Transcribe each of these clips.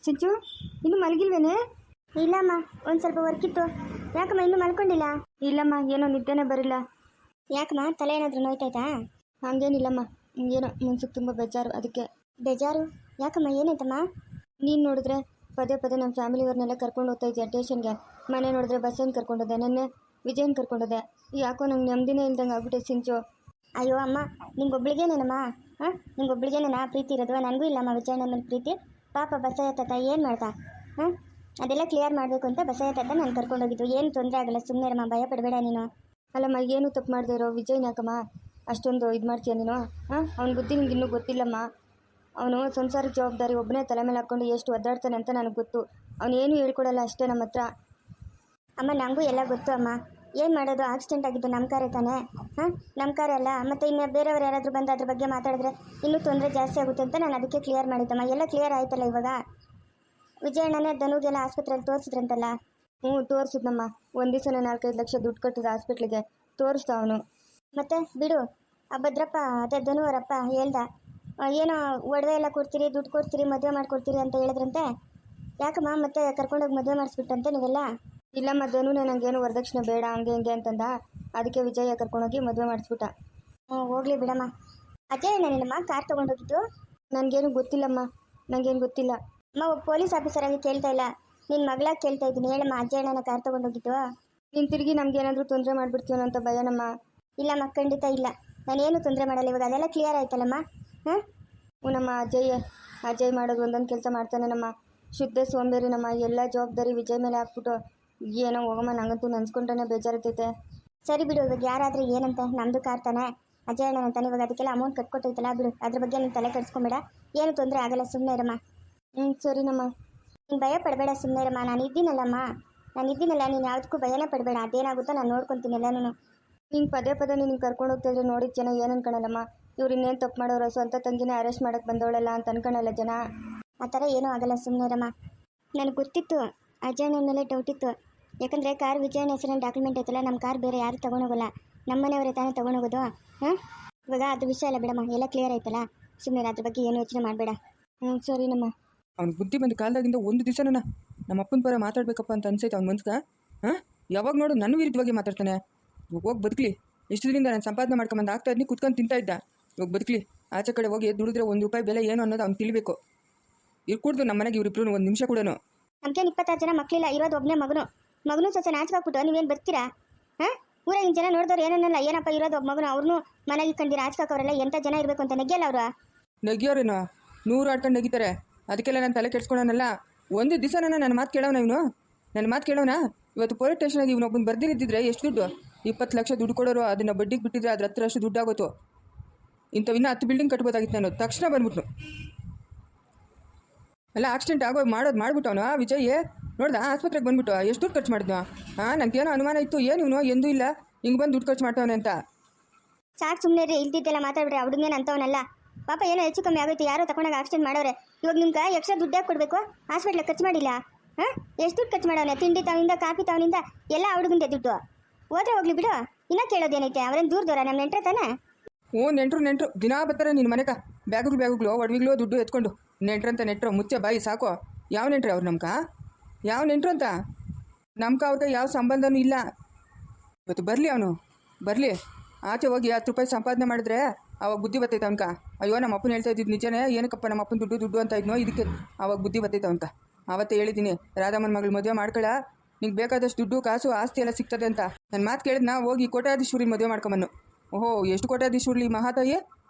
ಸಿಂಚು ಇನ್ನು ಮಲಗಿಲ್ವೇನೆ? ಇಲ್ಲಮ್ಮ, ಒಂದು ಸ್ವಲ್ಪ ವರ್ಕ್ ಇತ್ತು. ಯಾಕಮ್ಮ ಇನ್ನೂ ಮಲ್ಕೊಂಡಿಲ್ಲ? ಇಲ್ಲಮ್ಮ, ಏನೋ ನಿದ್ದೆನೇ ಬರಿಲ್ಲ. ಯಾಕಮ್ಮ, ತಲೆ ಏನಾದರೂ ನೋಯ್ತಾಯ್ತಾ? ಹಂಗೇನಿಲ್ಲಮ್ಮ, ಏನೋ ಮನ್ಸಿಗೆ ತುಂಬ ಬೇಜಾರು, ಅದಕ್ಕೆ. ಬೇಜಾರು? ಯಾಕಮ್ಮ, ಏನಾಯ್ತಮ್ಮ? ನೀನು ನೋಡಿದ್ರೆ ಪದೇ ಪದೇ ನಮ್ಮ ಫ್ಯಾಮಿಲಿಯವ್ರನ್ನೆಲ್ಲ ಕರ್ಕೊಂಡು ಹೋಗ್ತಾ ಇದ್ದೆ ಸ್ಟೇಷನ್ಗೆ. ಮನೆ ನೋಡಿದ್ರೆ ಬಸ್ಸನ್ನು ಕರ್ಕೊಂಡೋದೆ, ನೆನ್ನೆ ವಿಜಯನ್ ಕರ್ಕೊಂಡೋದೆ. ಯಾಕೋ ನಂಗೆ ನೆಮ್ಮದಿನೇ ಇಲ್ದಂಗೆ ಆಗ್ಬಿಟ್ಟೆ ಸಿಂಚು. ಅಯ್ಯೋ ಅಮ್ಮ, ನಿಂಗೊಬ್ಳಿಗೇನೇನಮ್ಮ? ಹಾಂ, ನಿಂಗೊಬ್ಳಿಗೇನೇನಾ ಪ್ರೀತಿ ಇರೋದು? ನನಗೂ ಇಲ್ಲಮ್ಮ ವಿಜಯಣ್ಣ ಮೇಲೆ ಪ್ರೀತಿ. ಪಾಪ ಬಸಯ್ಯ ತಾತ ಏನು ಮಾಡ್ತಾ? ಹಾಂ, ಅದೆಲ್ಲ ಕ್ಲಿಯರ್ ಮಾಡಬೇಕು ಅಂತ ಬಸಯ್ಯ ತಾತ ನಾನು ಕರ್ಕೊಂಡೋಗಿದ್ದು. ಏನು ತೊಂದರೆ ಆಗಲ್ಲ, ಸುಮ್ಮನೆ ಇರಮ್ಮ, ಭಯ ಪಡಬೇಡ ನೀನು. ಅಲ್ಲಮ್ಮ, ಏನು ತಪ್ಪು ಮಾಡದೇ ಇರೋ ವಿಜಯ್ ಯಾಕಮ್ಮ ಅಷ್ಟೊಂದು ಇದು ಮಾಡ್ತೀಯ ನೀನು? ಹಾಂ, ಅವ್ನ ಬುದ್ಧಿ ನಿಂಗೆ ಇನ್ನೂ ಗೊತ್ತಿಲ್ಲಮ್ಮ. ಅವನು ಸಂಸಾರ ಜವಾಬ್ದಾರಿ ಒಬ್ಬನೇ ತಲೆ ಮೇಲೆ ಹಾಕ್ಕೊಂಡು ಎಷ್ಟು ಒದ್ದಾಡ್ತಾನೆ ಅಂತ ನನಗೆ ಗೊತ್ತು. ಅವನೇನು ಹೇಳ್ಕೊಡಲ್ಲ ಅಷ್ಟೇ ನಮ್ಮ ಹತ್ರ. ಅಮ್ಮ, ನನಗೂ ಎಲ್ಲ ಗೊತ್ತು ಅಮ್ಮ. ಏನು ಮಾಡೋದು, ಆಕ್ಸಿಡೆಂಟ್ ಆಗಿದ್ದು ನಮ್ಮ ಕಾರೇ ತಾನೇ? ಹಾಂ, ನಮ್ಮ ಕಾರೇ ಅಲ್ಲ. ಮತ್ತು ಇನ್ನು ಬೇರೆಯವ್ರು ಯಾರಾದರೂ ಬಂದು ಅದ್ರ ಬಗ್ಗೆ ಮಾತಾಡಿದ್ರೆ ಇನ್ನೂ ತೊಂದರೆ ಜಾಸ್ತಿ ಆಗುತ್ತೆ ಅಂತ ನಾನು ಅದಕ್ಕೆ ಕ್ಲಿಯರ್ ಮಾಡಿದ್ದಮ್ಮ. ಎಲ್ಲ ಕ್ಲಿಯರ್ ಆಯ್ತಲ್ಲ ಇವಾಗ. ವಿಜಯಣ್ಣನೇ ಧನುಗೆಲ್ಲ ಆಸ್ಪತ್ರೆಯಲ್ಲಿ ತೋರಿಸಿದ್ರಂತಲ್ಲ? ಹ್ಞೂ, ತೋರಿಸಿದ್ನಮ್ಮ. ಒಂದು ದಿವಸನೇ 4-5 ಲಕ್ಷ ದುಡ್ಡು ಕಟ್ಟಿದ ಹಾಸ್ಪಿಟ್ಲಿಗೆ ತೋರಿಸ್ದ ಅವನು. ಮತ್ತೆ ಬಿಡು, ಆ ಭದ್ರಪ್ಪ ಅದೇ ಧನು ಅವರಪ್ಪ ಹೇಳ್ದ, ಏನೋ ಒಡವೆ ಎಲ್ಲ ಕೊಡ್ತೀರಿ, ದುಡ್ಡು ಕೊಡ್ತೀರಿ, ಮದುವೆ ಮಾಡಿಕೊಡ್ತೀರಿ ಅಂತ ಹೇಳಿದ್ರಂತೆ. ಯಾಕಮ್ಮ ಮತ್ತೆ ಕರ್ಕೊಂಡೋಗಿ ಮದುವೆ ಮಾಡಿಸ್ಬಿಟ್ಟಂತೆ ನೀವೆಲ್ಲ? ಇಲ್ಲಮ್ಮ, ಧನುನೇ ನನಗೇನು ವರದಕ್ಷಿಣೆ ಬೇಡ ಹಂಗೆ ಹಿಂಗೆ ಅಂತಂದ. ಅದಕ್ಕೆ ವಿಜಯ ಕರ್ಕೊಂಡೋಗಿ ಮದುವೆ ಮಾಡಿಸ್ಬಿಟ್ಟ. ಹ್ಞೂ, ಹೋಗ್ಲಿ ಬಿಡಮ್ಮ. ಅಜಯ್ ನಿನ್ನಮ್ಮ ಕಾರ್ ತೊಗೊಂಡೋಗಿದ್ದು? ನನಗೇನು ಗೊತ್ತಿಲ್ಲಮ್ಮ, ನನಗೇನು ಗೊತ್ತಿಲ್ಲ. ಅಮ್ಮ, ಒಬ್ಬ ಪೊಲೀಸ್ ಆಫೀಸರ್ ಆಗಿ ಕೇಳ್ತಾ ಇಲ್ಲ, ನಿನ್ನ ಮಗಳಾಗಿ ಕೇಳ್ತಾ ಇದ್ದೀನಿ. ಹೇಳಮ್ಮ, ಅಜಯಣ್ಣನ ಕಾರ್ ತೊಗೊಂಡೋಗಿದ್ದು? ನೀನು ತಿರುಗಿ ನಮಗೇನಾದರೂ ತೊಂದರೆ ಮಾಡಿಬಿಡ್ತೀವೋ ಅಂತ ಭಯನಮ್ಮ. ಇಲ್ಲಮ್ಮ, ಖಂಡಿತ ಇಲ್ಲ, ನಾನೇನು ತೊಂದರೆ ಮಾಡಲ್ಲ. ಇವಾಗ ಅದೆಲ್ಲ ಕ್ಲಿಯರ್ ಆಯ್ತಲ್ಲಮ್ಮ? ಹಾಂ, ನಮ್ಮ ಅಜಯ್ ಮಾಡೋದು ಒಂದೊಂದು ಕೆಲಸ ಮಾಡ್ತಾನೆ ನಮ್ಮ. ಶುದ್ಧ ಸೋಂಬೇರಿ ನಮ್ಮ. ಎಲ್ಲ ಜವಾಬ್ದಾರಿ ವಿಜಯ್ ಮೇಲೆ ಹಾಕ್ಬಿಟ್ಟು ಏನೋ ಹೋಗಮ್ಮ, ನಂಗಂತೂ ನೆನ್ಸ್ಕೊಂಡ್ರೆ ಬೇಜಾರತೈತೆ. ಸರಿ ಬಿಡು, ಇವಾಗ ಯಾರಾದರೂ ಏನಂತ, ನಮ್ಮದು ಕಾರ್ ತಾನೆ, ಅಜಯಣ್ಣ ಅಂತಾನೆ. ಇವಾಗ ಅದಕ್ಕೆಲ್ಲ ಅಮೌಂಟ್ ಕಟ್ಕೊಟ್ಟೈತಲ್ಲ, ಬಿಡು, ಅದ್ರ ಬಗ್ಗೆ ನೀನು ತಲೆ ಕೆಡಿಸ್ಕೊಂಬೇಡ. ಏನು ತೊಂದರೆ ಆಗಲ್ಲ, ಸುಮ್ಮನೆ ಇರಮ್ಮ. ಸರಿನಮ್ಮ. ನೀನು ಭಯ ಪಡಬೇಡ, ಸುಮ್ಮನೆ ಇರಮ್ಮ. ನಾನು ಇದ್ದೀನಲ್ಲಮ್ಮ, ನೀನು ಯಾವುದಕ್ಕೂ ಭಯನೇ ಪಡಬೇಡ. ಅದೇನಾಗುತ್ತೋ ನಾನು ನೋಡ್ಕೊತೀನಿ ಎಲ್ಲನೂ. ಹಿಂಗೆ ಪದೇ ಪದೇ ನೀನು ಕರ್ಕೊಂಡು ಹೋಗ್ತಿದ್ರೆ ನೋಡಿದ ಜನ ಏನು ಅನ್ಕೊಳಲ್ಲಮ್ಮ, ಇವ್ರು ಇನ್ನೇನು ತಪ್ಪು ಮಾಡೋರು, ಸ್ವಂತ ತಂಗಿನೇ ಅರೆಸ್ಟ್ ಮಾಡೋಕ್ಕೆ ಬಂದವಳಲ್ಲ ಅಂತ ಅನ್ಕೊಳಲ್ಲ ಜನ. ಆ ಥರ ಏನೂ ಆಗಲ್ಲ, ಸುಮ್ಮನೆ ಇರಮ್ಮ. ನನಗೆ ಗೊತ್ತಿತ್ತು, ಅಜಯಣ್ಣ ಮೇಲೆ ಡೌಟ್ ಇತ್ತು. ಯಾಕಂದರೆ ಕಾರ್ ವಿಜಯಣ್ಣ ಹೆಸರಲ್ಲಿ ಡಾಕ್ಯುಮೆಂಟ್ ಐತಲ್ಲ, ನಮ್ಮ ಕಾರ್ ಬೇರೆ ಯಾರು ತೊಗೊಂಡೋಗಲ್ಲ, ನಮ್ಮ ಮನೆಯವರೇ ತಾನೇ ತೊಗೊಂಡೋಗೋದು. ಹಾಂ, ಇವಾಗ ಅದು ವಿಷಯ ಅಲ್ಲ ಬಿಡಮ್ಮ, ಎಲ್ಲ ಕ್ಲಿಯರ್ ಆಯ್ತಲ್ಲ, ಸುಮ್ಮನೆ ಅದ್ರ ಬಗ್ಗೆ ಏನು ಯೋಚನೆ ಮಾಡಬೇಡ. ಸರಿನಮ್ಮ. ಅವ್ನು ಬುದ್ಧಿ ಬಂದ ಕಾಲದಾಗಿಂದ ಒಂದು ದಿವಸ ನಮ್ಮ ಅಪ್ಪನ ಪರ ಮಾತಾಡ್ಬೇಕಪ್ಪ ಅಂತ ಅನ್ಸೈತೆ ಅವ್ನು ಮನ್ಸ್ಗೆ. ಹಾಂ, ಯಾವಾಗ ನೋಡು ನನ್ನ ವಿರುದ್ಧವಾಗಿ ಮಾತಾಡ್ತಾನೆ. ಹೋಗಿ ಬದುಕಲಿ. ಎಷ್ಟು ದಿನದಿಂದ ನಾನು ಸಂಪಾದನೆ ಮಾಡ್ಕೊಂಬಂದು ಆಗ್ತಾ ಇದ್ನಿ, ಕುತ್ಕೊಂಡು ತಿಂತಾ ಇದ್ದ. ಇವಾಗ ಬದುಕಲಿ. ಆಚೆ ಕಡೆ ಹೋಗಿ ದುಡಿದ್ರೆ ₹1 ಬೆಲೆ ಏನು ಅನ್ನೋದು ಅವ್ನು ತಿಳಿಬೇಕು. ಇರ್ಕೂಡ್ದು ನಮ್ಮ ಮನೆಗೆ ಇವರಿಬ್ರು ಒಂದು ನಿಮಿಷ ಕೂಡ. ನಮ್ಗೇನು 26 ಜನ ಮಕ್ಕಳಿಲ್ಲ, ಇರೋದು ಒಬ್ಬನೇ ಮಗನು ಸೊಸೆ ನಾಚ್ಕಾಕ್ಬಿಟ್ಟು ನೀವೇನು ಬರ್ತೀರಾ? ಹಾಂ, ಊರಾಗಿನ ಜನ ನೋಡಿದವ್ರು ಏನನ್ನಲ್ಲ, ಏನಪ್ಪ ಇರೋದು ಒಬ್ಬ ಮಗನು, ಅವ್ರನ್ನೂ ಮನೆಗೆ ಕಂಡಿರ ಆಚ್ಕಾಕವ್ರೆಲ್ಲ ಎಂಥ ಜನ ಇರಬೇಕು ಅಂತ ನೆಗೆಯಲ್ಲ ಅವರು. ನೆಗಿಯೋರೇನೋ 100 ಆಡ್ಕೊಂಡು ನೆಗಿತಾರೆ. ಅದಕ್ಕೆಲ್ಲ ನಾನು ತಲೆ ಕೆಡ್ಸ್ಕೊಳೋನಲ್ಲ. ಒಂದು ದಿವಸ ನನ್ನ ಮಾತು ಕೇಳೋಣ ಇವನು, ನನ್ನ ಮಾತು ಕೇಳೋಣ. ಇವತ್ತು ಪೊಲೀಸ್ ಸ್ಟೇಷನಾಗಿ ಇವನೊಬ್ಬನ ಬರ್ದಿರಿದ್ದಿದ್ರೆ ಎಷ್ಟು ದುಡ್ಡು? 20 ಲಕ್ಷ ದುಡ್ಡು ಕೊಡೋರು, ಅದನ್ನು ಬಡ್ಡಿಗೆ ಬಿಟ್ಟಿದ್ರೆ ಅದ್ರ ಹತ್ರ ಅಷ್ಟು ದುಡ್ಡು ಆಗೋತು. ಇಂಥವಿನ್ನ 10 ಬಿಲ್ಡಿಂಗ್ ಕಟ್ಬೋದಾಗಿತ್ತು ನಾನು. ತಕ್ಷಣ ಬಂದ್ಬಿಟ್ನು. ಎಲ್ಲ ಆಕ್ಸಿಡೆಂಟ್ ಮಾಡ್ಬಿಟ್ಟು ಅವನು ವಿಜಯ್ ನೋಡ್ದ, ಆಸ್ಪತ್ರೆಗೆ ಬಂದ್ಬಿಟ್ಟು ಎಷ್ಟು ದುಡ್ಡು ಖರ್ಚು ಮಾಡಿದ್ನು. ಹಾಂ, ನನಗೇನೋ ಅನುಮಾನ ಇತ್ತು, ಏನು ಇವನು ಎಂದೂ ಇಲ್ಲ ಹಿಂಗೆ ಬಂದು ದುಡ್ಡು ಖರ್ಚು ಮಾಡ್ತಾವನೆ ಅಂತ. ಸಾಕು, ಸುಮ್ಮನೆ ರೀ, ಇಲ್ದಿದ್ದೆಲ್ಲ ಮಾತಾಡ್ಬಿಡ್ರಿ. ಹುಡುಗನೇನು ಅಂತವನಲ್ಲ, ಪಾಪ ಏನೋ ಹೆಚ್ಚು ಕಮ್ಮಿ ಆಗುತ್ತೆ, ಯಾರೋ ತಗೊಂಡಾಗ ಆಕ್ಸಿಡೆಂಟ್ ಮಾಡೋರೆ. ಇವಾಗ ನಿಮ್ಗೆ ಎಕ್ಸ್ಟ್ರಾ ದುಡ್ಡು ಯಾಕೆ ಕೊಡಬೇಕು? ಹಾಸ್ಪಿಟ್ಲಿಗೆ ಖರ್ಚು ಮಾಡಿಲ್ಲ. ಹಾಂ, ಎಷ್ಟು ದುಡ್ಡು ಖರ್ಚು ಮಾಡೋನೆ? ತಿಂಡಿ ತಾವಿಂದ, ಕಾಫಿ ತಾವಿನಿಂದ ಎಲ್ಲ ಹುಡುಗಂದೆ ದುಡ್ಡು. ಹೋದ್ರೆ ಹೋಗ್ಲಿ ಬಿಡು, ಇನ್ನೂ ಕೇಳೋದೇನೈತೆ? ಅವ್ರೇನು ದೂರದವರ, ನಮ್ಮ ನೆಂಟ್ರೆ ತಾನೆ? ಓ, ನೆಂಟ್ರು ದಿನಾ ಬರ್ತಾರೆ ನಿನ್ನ ಮನೆಗೆ. ಬ್ಯಾಗುಗಳು ಒಡವಿಗಳು ದುಡ್ಡು ಎತ್ಕೊಂಡು. ನೆಂಟ್ರು ಮುಚ್ಚೆ ಬಾಯಿ ಸಾಕು. ಯಾವ ನೆಂಟ್ರಿ ಅವ್ರು ನಮ್ಕ? ಯಾವ ನೆಂಟ್ರು ಅಂತ? ನಮ್ಕ ಅವ್ರಿಗೆ ಯಾವ ಸಂಬಂಧನೂ ಇಲ್ಲ. ಇವತ್ತು ಬರಲಿ, ಅವನು ಬರಲಿ. ಆಚೆ ಹೋಗಿ ₹10 ಸಂಪಾದನೆ ಮಾಡಿದ್ರೆ ಅವಾಗ ಬುದ್ಧಿ ಬರ್ತೈತೆ ಅವನ್ಕ. ಅಯ್ಯೋ, ನಮ್ಮ ಅಪ್ಪನ ಹೇಳ್ತಾ ಇದ್ದಿದ್ದು ನಿಜನೇ, ಏನಕ್ಕಪ್ಪ ನಮ್ಮ ಅಪ್ಪನ ದುಡ್ಡು ಅಂತ ಇದ್ನೋ, ಇದಕ್ಕೆ ಅವಾಗ ಬುದ್ಧಿ ಬರ್ತೈತೆ ಅವನ್ಕ. ಅವತ್ತೇ ಹೇಳಿದ್ದೀನಿ, ರಾಧಮ್ಮನ ಮಗಳು ಮದುವೆ ಮಾಡ್ಕೊಳ್ಳ, ನಿಂಗೆ ಬೇಕಾದಷ್ಟು ದುಡ್ಡು ಕಾಸು ಆಸ್ತಿ ಎಲ್ಲ ಸಿಗ್ತದೆ ಅಂತ. ನನ್ನ ಮಾತು ಕೇಳಿದ್ನಾ, ಹೋಗಿ ಕೋಟ್ಯಾಧೀಶ್ವರಿ ಮದುವೆ ಮಾಡ್ಕೊಂಬನ್ನು. ಓಹೋ, ಎಷ್ಟು ಕೋಟ್ಯಾಧೀಶ್ವರಿ ಮಹಾತಾಯಿ.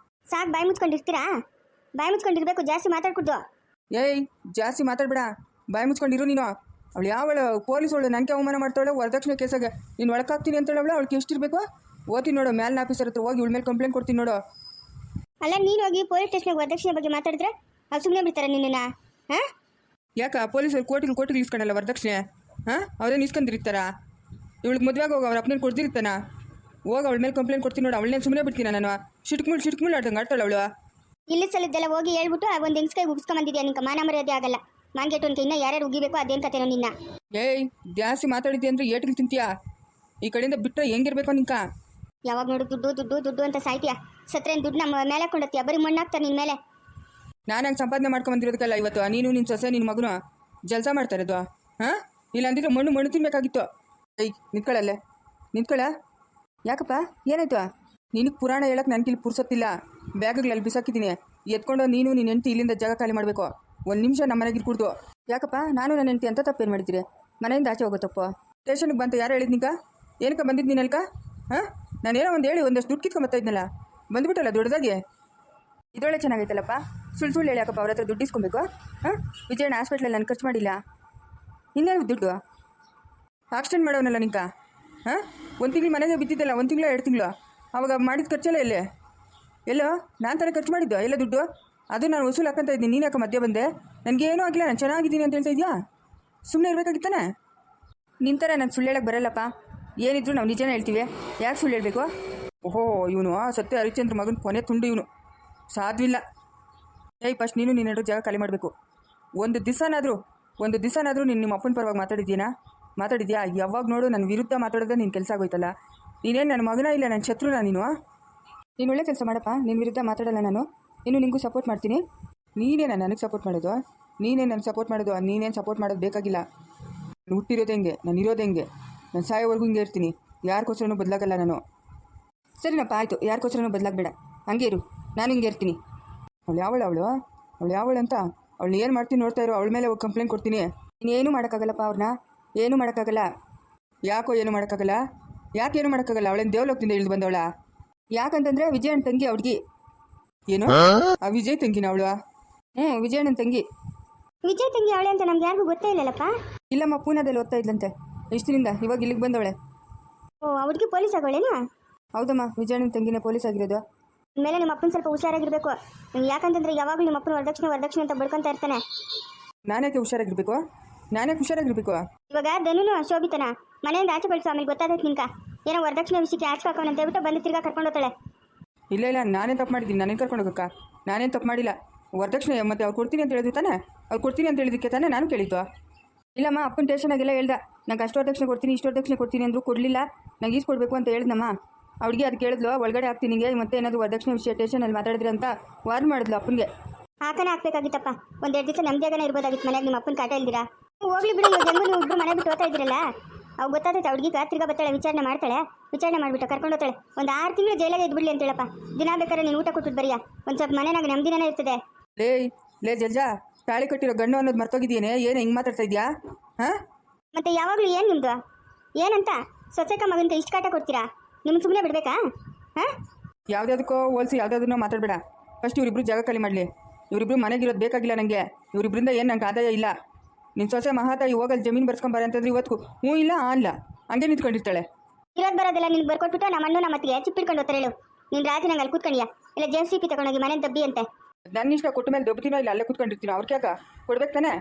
ಸಾಕು, ಬಾಯಿ ಮುಚ್ಕೊಂಡಿರ್ತೀರಾ? ಬಾಯಿ ಮುಚ್ಕೊಂಡಿರ್ಬೇಕು, ಜಾಸ್ತಿ ಮಾತಾಡ್ಕೊಡ್ದು. ಏಯ್, ಜಾಸ್ತಿ ಮಾತಾಡ್ಬೇಡ, ಬಾಯಿ ಮುಚ್ಕೊಂಡಿರು ನೀನು. ಅವಳು ಯಾವಳು ಪೊಲೀಸವಳು ನನಗೆ ಅವಮಾನ ಮಾಡ್ತಾಳೆ ವರದಕ್ಷಿಣೆ ಕೇಸಾಗೆ. ನೀನು ಒಳಕಾಗ್ತೀನಿ ಅಂತೇಳಿ ಅವಳಿಗೆ ಎಷ್ಟಿರಬೇಕು? ಓದ್ತೀನಿ ನೋಡು, ಮ್ಯಾಲಿನ ಆಫೀಸರ್ ಹತ್ರ ಹೋಗಿ ಇವಳ ಮೇಲೆ ಕಂಪ್ಲೇಂಟ್ ಕೊಡ್ತೀನಿ ನೋಡು. ಅಲ್ಲ, ನೀನು ಹೋಗಿ ಪೊಲೀಸ್ ಸ್ಟೇಷನ್ಗೆ ವರದಕ್ಷಿಣೆ ಬಗ್ಗೆ ಮಾತಾಡಿದ್ರೆ ಅವ್ರು ಸುಮ್ಮನೆ ಬಿಡ್ತಾರೆ ನಿನ್ನ? ಹಾಂ, ಯಾಕೆ ಪೊಲೀಸರು ಕೋಟಿಗೆ ಇಸ್ಕೊಂಡಲ್ಲ ವರದಕ್ಷಿಣೆ? ಹಾಂ, ಅವರೇನು ಇಸ್ಕೊಂಡಿರ್ತಾರ? ಇವಳಿಗೆ ಮದುವೆಗೆ ಹೋಗಿ ಅವ್ರ ಅಪ್ಪನೇನು ಕೊಡ್ದಿರ್ತಾನ? ಹೋಗಿ ಅವಳ ಮೇಲೆ ಕಂಪ್ಲೇಂಟ್ ಕೊಡ್ತೀನಿ ನೋಡು. ಅವಳನ್ನೇನು ಸುಮ್ಮನೆ ಬಿಡ್ತೀನಿ ನಾನು? ಶಿಟ್ಕುಮುಳ್ ಆಡ್ದಂಗೆ ಆಡ್ತಾಳೆ ಅವಳು. ಇಲ್ಲಿ ಸಲಿದ್ದೆಲ್ಲ ಹೋಗಿ ಹೇಳ್ಬಿಟ್ಟು ಒಂದು ಹೆಂಗ್ಸ್ಕೈ ಉಗಿಸ್ಕೊಂಬಂದಿದ್ಯಾ? ನಿಂಗೆ ಮಾನ ಮರ್ಯಾದೆ ಆಗಲ್ಲ. ಮಾನ್ಗೆಟ್ಟು ಅನ್ಕ ಇನ್ನ ಯಾರ್ಯಾರು ಉಗಿಬೇಕು ಅದೇನು ಕತೆನೋ ನಿನ್ನ. ಏಯ್, ಜಾಸ್ತಿ ಮಾತಾಡಿದ್ದೆ ಅಂದರೆ ಏಟಿಗೆ ತಿಂತೀಯಾ? ಈ ಕಡೆಯಿಂದ ಬಿಟ್ಟರೆ ಹೆಂಗಿರ್ಬೇಕು ನಿಂಕ? ಯಾವಾಗ ನೋಡು ದುಡ್ಡು ಅಂತ ಸಾಯ್ತೀಯಾ? ಸತ್ರೇನು ದುಡ್ಡು ನಮ್ಮ ಮೇಲೆ ಹಾಕೊಂಡತ್ತೀಯ? ಬರೀ ಮಣ್ಣಾಗ್ತಾರೆ ನಿನ್ನ ಮೇಲೆ. ನಾನು ಹಂಗೆ ಸಂಪಾದನೆ ಮಾಡ್ಕೊಂಬಂದಿರೋದಕ್ಕಲ್ಲ ಇವತ್ತು ನೀನು ನಿನ್ನ ಸೊಸೆ ನಿನ್ನ ಮಗನು ಜಲಸ ಮಾಡ್ತಾ ಇರೋದು ಹಾಂ ಇಲ್ಲ ಅಂದಿದ್ರೆ ಮಣ್ಣು ತಿನ್ಬೇಕಾಗಿತ್ತು. ನಿಂತ್ಕೊಳ್ಳಲ್ಲೇ ನಿಂತ್ಕೊಳ್ಳ. ಯಾಕಪ್ಪ ಏನಾಯ್ತು? ನಿನಗೆ ಪುರಾಣ ಹೇಳಕ್ಕೆ ನನಗೆ ಇಲ್ಲಿ ಪುರ್ಸೊತ್ತಿಲ್ಲ. ಬ್ಯಾಗ್ಗಳಲ್ಲಿ ಬಿಸಾಕಿದ್ದೀನಿ, ಎತ್ಕೊಂಡು ನೀನು ನಿನ್ನ ಹೆಂಡತಿ ಇಲ್ಲಿಂದ ಜಾಗ ಖಾಲಿ ಮಾಡಬೇಕು. ಒಂದು ನಿಮಿಷ ನಮ್ಮ ಮನೆಗೆ ಇರ್ಕೂಡ್ದು. ಯಾಕಪ್ಪ ನಾನು ನನ್ನ ಹೆಂಡತಿ ಅಂತ ತಪ್ಪೇನು ಮಾಡಿದ್ದೀರಿ? ಮನೆಯಿಂದ ಆಚೆ ಹೋಗೋ ತಪ್ಪು. ಸ್ಟೇಷನ್ಗೆ ಬಂತ ಯಾರು ಹೇಳಿದ್ನಿಕ? ಏನಕ್ಕೆ ಬಂದಿದ್ದು ನೀನಲ್ಕ? ಹಾಂ ನಾನೇನೋ ಒಂದು ಹೇಳಿ ಒಂದಷ್ಟು ದುಡ್ಡು ಕಿತ್ಕೊಂಬತ್ತಾ ಇದ್ನಲ್ಲ, ಬಂದ್ಬಿಟ್ಟಲ್ಲ ದೊಡ್ಡದಾಗಿ. ಇದೊಳ್ಳೆ ಚೆನ್ನಾಗೈತಲ್ಲಪ್ಪ. ಸುಳ್ಳು ಹೇಳಿ ಯಾಕಪ್ಪ ಅವ್ರ ಹತ್ರ ದುಡ್ಡು ಇಸ್ಕೊಬೇಕು? ಹಾಂ ವಿಜಯಣ್ಣ ಹಾಸ್ಪಿಟ್ಲಲ್ಲಿ ನಾನು ಖರ್ಚು ಮಾಡಿಲ್ಲ. ಇನ್ನೇನು ದುಡ್ಡು ಆಕ್ಸಿಡೆಂಟ್ ಮಾಡೋನಲ್ಲ ನಿಂಕ? ಹಾಂ ಒಂದು ತಿಂಗಳು ಮನೆಗೆ ಬಿದ್ದಿದ್ದಲ್ಲ, 1 ತಿಂಗಳು 2 ತಿಂಗಳು, ಅವಾಗ ಮಾಡಿದ ಖರ್ಚೆಲ್ಲ ಎಲ್ಲೋ ನಾನು ತಾನೇ ಖರ್ಚು ಮಾಡಿದ್ದು ಎಲ್ಲ ದುಡ್ಡು. ಅದು ನಾನು ವಸೂಲು ಹಾಕಂತ ಇದ್ದೀನಿ. ನೀನು ಯಾಕೆ ಮಧ್ಯೆ ಬಂದೆ? ನನಗೇನೂ ಆಗಿಲ್ಲ, ನಾನು ಚೆನ್ನಾಗಿದ್ದೀನಿ ಅಂತ ಹೇಳ್ತಾ ಇದೆಯಾ? ಸುಮ್ಮನೆ ಇರಬೇಕಾಗಿತ್ತಾನೆ. ನಿಂತರ ನಾನು ಸುಳ್ಳು ಹೇಳಕ್ಕೆ ಬರಲ್ಲಪ್ಪ. ಏನಿದ್ರು ನಾವು ನಿಜನೇ ಹೇಳ್ತೀವಿ, ಯಾಕೆ ಸುಳ್ಳು ಹೇಳಬೇಕು? ಓಹೋ ಇವನು ಸತ್ಯ ಹರಿಶ್ಚಂದ್ರ ಮಗನ ಕೊನೆ ತುಂಡು ಇವನು, ಸಾಧ್ವಿಲ್ಲ. ಫಸ್ಟ್ ನೀನು ನಿನ್ನ ಜಾಗ ಖಾಲಿ ಮಾಡಬೇಕು. ಒಂದು ದಿವಸನಾದರೂ ನೀನು ನಿಮ್ಮ ಅಪ್ಪನ ಪರವಾಗಿ ಮಾತಾಡಿದ್ಯಾ? ಯಾವಾಗ ನೋಡು ನನ್ನ ವಿರುದ್ಧ ಮಾತಾಡೋದೇ ನಿನ್ನ ಕೆಲಸ ಆಗೋಯ್ತಲ್ಲ. ನೀನೇನು ನನ್ನ ಮಗನ ಇಲ್ಲ ನನ್ನ ಶತ್ರುನ ನೀನು ಒಳ್ಳೆ ಕೆಲಸ ಮಾಡಪ್ಪ. ನಿನ್ನ ವಿರುದ್ಧ ಮಾತಾಡಲ್ಲ ನಾನು, ಇನ್ನು ನಿನಗೂ ಸಪೋರ್ಟ್ ಮಾಡ್ತೀನಿ. ನೀನೇನ ನನಗೆ ಸಪೋರ್ಟ್ ಮಾಡೋದು? ನೀನೇ ನನಗೆ ಸಪೋರ್ಟ್ ಮಾಡೋದು? ನೀನೇನು ಸಪೋರ್ಟ್ ಮಾಡೋದು ಬೇಕಾಗಿಲ್ಲ. ನಾನು ಹುಟ್ಟಿರೋದು ಹೆಂಗೆ, ನಾನು ಇರೋದು ಹೆಂಗೆ, ನಾನು ಸಾಯೋವರೆಗೂ ಹಿಂಗೆ ಇರ್ತೀನಿ. ಯಾರಿಗೋಸ್ಕರನೂ ಬದಲಾಗಲ್ಲ ನಾನು. ಸರಿನಪ್ಪ ಆಯಿತು, ಯಾರಿಗೋಸ್ಕರನೂ ಬದಲಾಗಬೇಡ, ಹಂಗೆ ಇರು, ನಾನು ಹಿಂಗೆ ಇರ್ತೀನಿ. ಅವಳು ಯಾವಳು ಅಂತ ಅವಳು ಏನು ಮಾಡ್ತೀನಿ ನೋಡ್ತಾ ಇರೋ. ಅವಳ ಮೇಲೆ ಹೋಗಿ ಕಂಪ್ಲೇಂಟ್ ಕೊಡ್ತೀನಿ. ಇನ್ನೇನು ಮಾಡೋಕ್ಕಾಗಲ್ಲಪ್ಪ, ಅವ್ರನ್ನ ಏನೂ ಮಾಡೋಕ್ಕಾಗಲ್ಲ. ಯಾಕೋ ಏನು ಮಾಡೋಕ್ಕಾಗಲ್ಲ? ಯಾಕೇನು ಮಾಡೋಕ್ಕಾಗಲ್ಲ? ಅವಳೇನು ದೇವಲೋಕದಿಂದ ಇಳಿದು ಬಂದವಳ? ಯಾಕಂತಂದರೆ ವಿಜಯಣ್ಣ ತಂಗಿ ಅವ್ಳಿಗೆ. ಏನು ಆ ವಿಜಯ್ ತಂಗಿನ ಅವಳು? ವಿಜಯಣ್ಣನ ತಂಗಿ. ವಿಜಯ್ ತಂಗಿ ಅವಳೆ ಅಂತ ನಮ್ಗೆ ಯಾರಿಗೂ ಗೊತ್ತೇ ಇಲ್ಲಲ್ಲಪ್ಪ. ಇಲ್ಲಮ್ಮ, ಪೂನಾದಲ್ಲಿ ಓದ್ತಾ ಇದ್ಲಂತೆ ಇಷ್ಟರಿಂದ, ಇವಾಗ ಇಲ್ಲಿಗೆ ಬಂದವಳೆ. ಓ ಅವ್ಳಿಗೆ ಪೊಲೀಸ್ ಆಗೋಳೇನಾ? ಹೌದಮ್ಮ, ವಿಜಯಣ್ಣನ ತಂಗಿನೇ ಪೊಲೀಸ್ ಆಗಿರೋದು. ಮೇಲೆ ನಿಮ್ಮ ಅಪ್ಪನ ಸ್ವಲ್ಪ ಹುಷಾರಾಗಿರ್ಬೇಕು. ಯಾಕಂತಂದ್ರೆ ಯಾವಾಗಲೂ ನಿಮ್ಮ ಅಪ್ಪನ ವರದಕ್ಷಿಣೆ ಅಂತ ಬಡ್ಕೊಂತ ಇರ್ತಾನೆ. ನಾನೇಕೆ ಹುಷಾರಾಗಿರ್ಬೇಕು? ಇವಾಗ ಧನುನು ಶೋಭಿತನ ಮನೆಯಿಂದ ಆಚೆ ಕಳಿಸು, ಆಮೇಲೆ ಗೊತ್ತಾದಕ್ಕೆ ನಿಂಕ ಏನೋ ವರದಕ್ಷಿಣೆ ವಿಷಯಕ್ಕೆ ಆಚೆ ಹಾಕೋಣ ಅಂತ ಹೇಳ್ಬಿಟ್ಟು ಬಂದು ತಿರ್ಗಾ ಕರ್ಕೊಂಡು ಹೋಗ್ತಾಳೆ. ಇಲ್ಲ ನಾನೇ ತಪ್ಪು ಮಾಡಿದ್ದೀನಿ, ನಾನೇನು ಕರ್ಕೊಂಡು ಹೋಗಕ್ಕ? ನಾನೇನು ತಪ್ಪು ಮಾಡಿಲ್ಲ. ವರದಕ್ಷಿಣೆ ಮತ್ತೆ ಅವ್ರು ಕೊಡ್ತೀನಿ ಅಂತ ಹೇಳಿದ್ರು ತಾನೆ? ಅವ್ರು ಕೊಡ್ತೀನಿ ಅಂತ ಹೇಳಿದಕ್ಕೆ ತಾನೇ ನಾನು ಕೇಳಿದ್ದು. ಇಲ್ಲಮ್ಮ, ಅಪ್ಪನ ಸ್ಟೇಷನಾಗೆಲ್ಲ ಹೇಳ್ದ ನಂಗೆ ಅಷ್ಟು ವರದಕ್ಷಿಣೆ ಕೊಡ್ತೀನಿ, ಇಷ್ಟು ವರದಕ್ಷಿಣೆ ಕೊಡ್ತೀನಿ ಅಂದರೂ ಕೊಡಲಿಲ್ಲ. ನಂಗೆ ಈಸ್ ಕೊಡಬೇಕು ಅಂತ ಹೇಳಿದ್ನಮ್ಮ. ಅವ್ಳಿಗೆ ಅದು ಕೇಳಿದ್ಲು, ಒಳಗಡೆ ಹಾಕ್ತೀನಿ ನಿಮಗೆ ಮತ್ತೆ ಏನಾದರೂ ವರದಕ್ಷಿಣೆ ವಿಷಯ ಸ್ಟೇಷನಲ್ಲಿ ಮಾತಾಡಿದ್ರೆ ಅಂತ ವಾರ್ನ್ ಮಾಡಿದ್ಲು ಅಪ್ಪನಿಗೆ. ಹಾಕನೇ ಹಾಕ್ಬೇಕಾಗಿತ್ತಪ್ಪ. 1-2 ದಿವಸ ನಮ್ದೇಗನೇ ಇರ್ಬೋದಾಗಿತ್ತು ಮನೆಯಾಗ. ನಿಮ್ಮ ಅಪ್ಪನ ಕಾಟ ಇಲ್ದಿರಾ? ಹೋಗ್ಲಿ ಬಿಡು, ಇವಾಗ ಹೆಂಗೂ ನೀವು ಇಬ್ಬರು ಮನೆ ಬಿಟ್ಟು ಹೋಗ್ತಾ ಇದ್ರಲ್ಲ, ಅವು ಗೊತ್ತಾಯ್ತು. ಅವ್ಳಿಗೆ ತಿರ್ಗಾ ಬರ್ತಾಳೆ, ವಿಚಾರಣೆ ಮಾಡಿಬಿಟ್ಟು ಕರ್ಕೊಂಡು ಹೋಗ್ತಾಳೆ. ಒಂದು 6 ತಿಂಗಳು ಜೈಲಾಗೆ ಇದ್ಬಿಡ್ಲಿ ಅಂತ ಹೇಳಪ್ಪ. ದಿನ ಬೇಕಾದ್ರೆ ನೀನು ಊಟ ಕೊಟ್ಬಿಟ್ಟು ಬರೀಯಾ, ಒಂದು ಸ್ವಲ್ಪ ಮನೆಯಾಗ ನಮ್ದಿನೇ ಇರ್ತದೆ. ಲೇ ಜಜ್ಜಾ, ತಾಳಿ ಕಟ್ಟಿರೋ ಗಂಡು ಅನ್ನೋದು ಮರ್ತೋಗಿದ್ದೀಯೇನೆ? ಏನು ಹಿಂಗೆ ಮಾತಾಡ್ತಾ ಇದೆಯಾ? ಹಾಂ ಮತ್ತೆ ಯಾವಾಗಲೂ ಏನು ನಿಮ್ಮದು ಏನಂತ ಸೊಸೆಕ ಮಗನಿಗೆ ಇಷ್ಟು ಕಾಟ ಕೊಡ್ತೀರಾ? ನಿಮ್ಗೆ ಸುಮ್ಮನೆ ಬಿಡಬೇಕಾ? ಹಾಂ ಯಾವುದಾದಕ್ಕೋ ಹೋಲಿಸಿ ಯಾವುದಾದ್ರೂ ಮಾತಾಡಬೇಡ. ಫಸ್ಟ್ ಇವರಿಬ್ರು ಜಾಗ ಖಾಲಿ ಮಾಡಲಿ. ಇವರಿಬ್ರು ಮನೆಗಿರೋದು ಬೇಕಾಗಿಲ್ಲ ನನಗೆ. ಇವರಿಬ್ರಿಂದ ಏನು ನಂಗೆ ಆದಾಯ ಇಲ್ಲ. ನಿನ್ನ ಸೊಸೆ ಮಹಾತಾಯಿ ಹೋಗಲ್ಲಿ ಜಮೀನು ಬರ್ಸ್ಕೊಂಬಾರ ಅಂತಂದ್ರೆ ಇವತ್ತು ಹ್ಞೂ ಇಲ್ಲ ಅಲ್ಲ ಹಂಗೆ ನಿಂತ್ಕೊಂಡಿರ್ತಾಳೆ. ಇರೋದು ಬರೋದೆಲ್ಲ ನಿನ್ಗೆ ಬರ್ಕೊಟ್ಬಿಟ್ಟು ನಮ್ಮ ಅಣ್ಣ ನಮ್ಮ ಅತ್ತಿಗೆ ಚಿಪ್ಪಿಡ್ಕೊಂಡು ಹೋಗ್ತಾರೆ. ಹೇಳು ನೀನು ರಾತ್ರಿ ನಂಗೆ ಅಲ್ಲಿ ಕೂತ್ಕೊಂಡಿಯಾ ಇಲ್ಲ JCB ತಗೊಂಡೋಗಿ ಮನೆ ದಬ್ಬಿ ಅಂತೆ. ನನ್ನ ಇಷ್ಟ ಕೊಟ್ಟ ಮೇಲೆ ದಬ್ಬತೀನೋ ಇಲ್ಲ ಅಲ್ಲೇ ಕೂತ್ಕೊಂಡಿರ್ತೀನೋ? ಅವ್ರಿಗೆ ಯಾಕೆ ಕೊಡ್ಬೇಕು ತಾನೆ?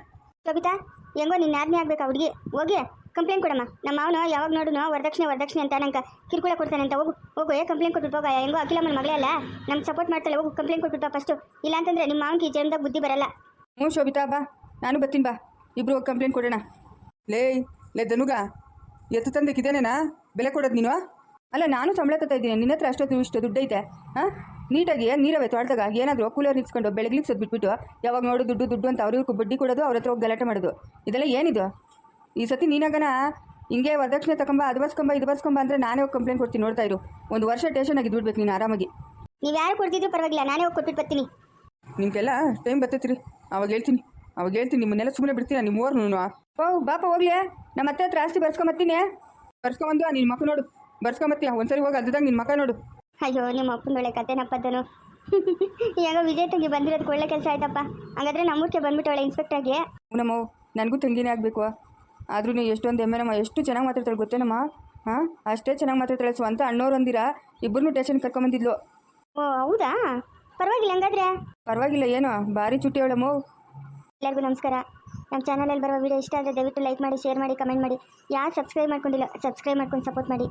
ಶೋಭಿತಾ, ಹೆಂಗೋ ನಿನ್ನ ಆಜ್ಞೆ ಆಗ್ಬೇಕಾ? ಹುಡುಗಿ ಹೋಗಿ ಕಂಪ್ಲೇಂಟ್ ಕೊಡಮ್ಮ. ನಮ್ಮ ಮಾವನು ಯಾವಾಗ ನೋಡು ವರದಕ್ಷಿಣೆ ಅಂತ ನಂಗೆ ಕಿರುಕುಳ ಕೊಡ್ತಾನೆ ಅಂತ. ಹೋಗು ಕಂಪ್ಲೇಂಟ್ ಕೊಟ್ಬಿಟ್ಟು ಹೋಗ. ಹೆಂಗೋ ಅಖಿಲಮ್ಮನ ಮಗಳೇ ಅಲ್ಲ, ನಮ್ಗೆ ಸಪೋರ್ಟ್ ಮಾಡ್ತಾಳೆ. ಹೋಗು ಕಂಪ್ಲೇಂಟ್ ಕೊಟ್ಬಿಟ್ಟು ಫಸ್ಟು. ಇಲ್ಲ ಅಂತಂದರೆ ನಿಮ್ಮ ಮಾವನಿಗೆ ಈ ಜನ್ಮದಾಗ ಬುದ್ಧಿ ಬರಲ್ಲ. ಹ್ಞೂ ಶೋಭಿತಾ, ಬಾ ನಾನು ಬರ್ತೀನಿ, ಬಾ ಇಬ್ರು ಹೋಗಿ ಕಂಪ್ಲೇಂಟ್ ಕೊಡೋಣ. ಲೇ ಧನುಗ, ಎತ್ತು ತಂದಕ್ಕಿದ್ದೇನೇನಾ ಬೆಲೆ ಕೊಡೋದು ನೀನು? ಅಲ್ಲ, ನಾನು ಸಂಬಳ ತತ್ತಾ ಇದ್ದೀನಿ, ನಿನ್ನ ಹತ್ರ ಅಷ್ಟೊತ್ತು ಇಷ್ಟು ದುಡ್ಡೈತೆ? ಹಾಂ ನೀಟಾಗಿ ನೀರವೇ ತೊಳೆದಾಗ ಏನಾದರೂ ಕೂಲರ್ ನಿಲ್ಸ್ಕೊಂಡು ಬೆಳಗ್ಲಿಕ್ಕೆ ಸದ್ಬಿಟ್ಬಿಟ್ಟು ಯಾವಾಗ ನೋಡು ದುಡ್ಡು ಅಂತ ಅವ್ರಿಗೂ ಬಡ್ಡಿ ಕೊಡೋದು, ಅವ್ರ ಹತ್ರ ಹೋಗಿ ಗಲಾಟೆ ಮಾಡೋದು, ಇದೆಲ್ಲ ಏನಿದು? ಈ ಸತಿ ನೀನಾಗನ ಹಿಂಗೆ ವರದಕ್ಷಿಣೆ ತಗೊಂಬ, ಅದು ಬರ್ಸ್ಕೊಂಬ ಅಂದರೆ ನಾನೇ ಹೋಗಿ ಕಂಪ್ಲೇಂಟ್ ಕೊಡ್ತೀನಿ. ನೋಡ್ತಾ ಇರು, 1 ವರ್ಷ ಟೇಷನ್ ಆಗಿದ್ಬಿಡ್ಬೇಕು ನೀನು ಆರಾಮಾಗಿ. ನೀವು ಯಾರು ಕೊಡ್ತಿದ್ರು ಪರವಾಗಿಲ್ಲ, ನಾನೇ ಹೋಗಿ ಕೊಟ್ಬಿಟ್ಟು ಬರ್ತೀನಿ. ನಿಮಗೆಲ್ಲ ಟೈಮ್ ಬರ್ತೈತ್ರಿ, ಅವಾಗ ಹೇಳ್ತೀನಿ ನಿಮ್ಮನ್ನೆಲ್ಲ ಸುಮ್ಮನೆ ಬಿಡ್ತೀನಿ. ನಿಮ್ಮ ಊರ್ನು ಬಾಪ ಹೋಗ್ಲಿ, ನಮ್ಮ ಅತ್ತೆ ಹತ್ರ ಆಸ್ತಿ ಬರ್ಸ್ಕೊಂಬತ್ತೀನಿ. ಬರ್ಸ್ಕೊಂಬಂದು ನಿನ್ನ ಮಕ್ಕ ನೋಡು, ಬರ್ಸ್ಕೊಂಬತ್ತೀಯ ಒಂದ್ಸರಿ ಹೋಗಿ ಅದ್ದಾಗ ನಿನ್ನ ಮಕ್ಕ ನೋಡು. ಅಯ್ಯೋ ನಿಮ್ಮ ಅಪ್ಪನ ಒಳ್ಳೆ ಕತೆನಪ್ಪದನು. ಈಗ ವಿಜಯ್ ತಂಗಿ ಬಂದಿರೋದಕ್ಕೆ ಒಳ್ಳೆ ಕೆಲಸ ಆಯ್ತಪ್ಪ. ಹಾಗಾದ್ರೆ ನಮ್ಮೂರಿಗೆ ಬಂದ್ಬಿಟ್ಟು ಒಳ್ಳೆ ಇನ್ಸ್ಪೆಕ್ಟರ್ಗೆ. ನಮ್ಮ ನನಗೂ ತಂಗಿನೇ ಆಗಬೇಕು. ಆದ್ರೂ ನೀವು ಎಷ್ಟೊಂದು ಎಮ್ಮೆನಮ್ಮ, ಎಷ್ಟು ಚೆನ್ನಾಗಿ ಮಾತಾಡ್ತಾಳೆ ಗೊತ್ತೇನಮ್ಮ? ಹಾಂ ಅಷ್ಟೇ ಚೆನ್ನಾಗಿ ಮಾತಾಡ್ತಾಳೆ. ಸ್ವಂತ ಅಣ್ಣವ್ರು ಅಂದಿರ ಇಬ್ಬರನ್ನೂ ಟೇಷನ್ ಕರ್ಕೊಂಬಂದಿದ್ಲು. ಓ ಹೌದಾ? ಪರವಾಗಿಲ್ಲ, ಹಂಗಾದ್ರೆ ಪರವಾಗಿಲ್ಲ. ಏನೋ ಭಾರಿ ಚುಟ್ಟಿ ಅವಳಮ್ಮ. ಎಲ್ಲರಿಗೂ ನಮಸ್ಕಾರ. ನಮ್ಮ ಚಾನಲಲ್ಲಿ ಬರುವ ವಿಡಿಯೋ ಇಷ್ಟ ಆದರೆ ದಯವಿಟ್ಟು ಲೈಕ್ ಮಾಡಿ, ಶೇರ್ ಮಾಡಿ, ಕಮೆಂಟ್ ಮಾಡಿ. ಯಾರು ಸಬ್ಸ್ಕ್ರೈಬ್ ಮಾಡ್ಕೊಂಡಿಲ್ಲ ಸಬ್ಸ್ಕ್ರೈಬ್ ಮಾಡ್ಕೊಂಡು ಸಪೋರ್ಟ್ ಮಾಡಿ.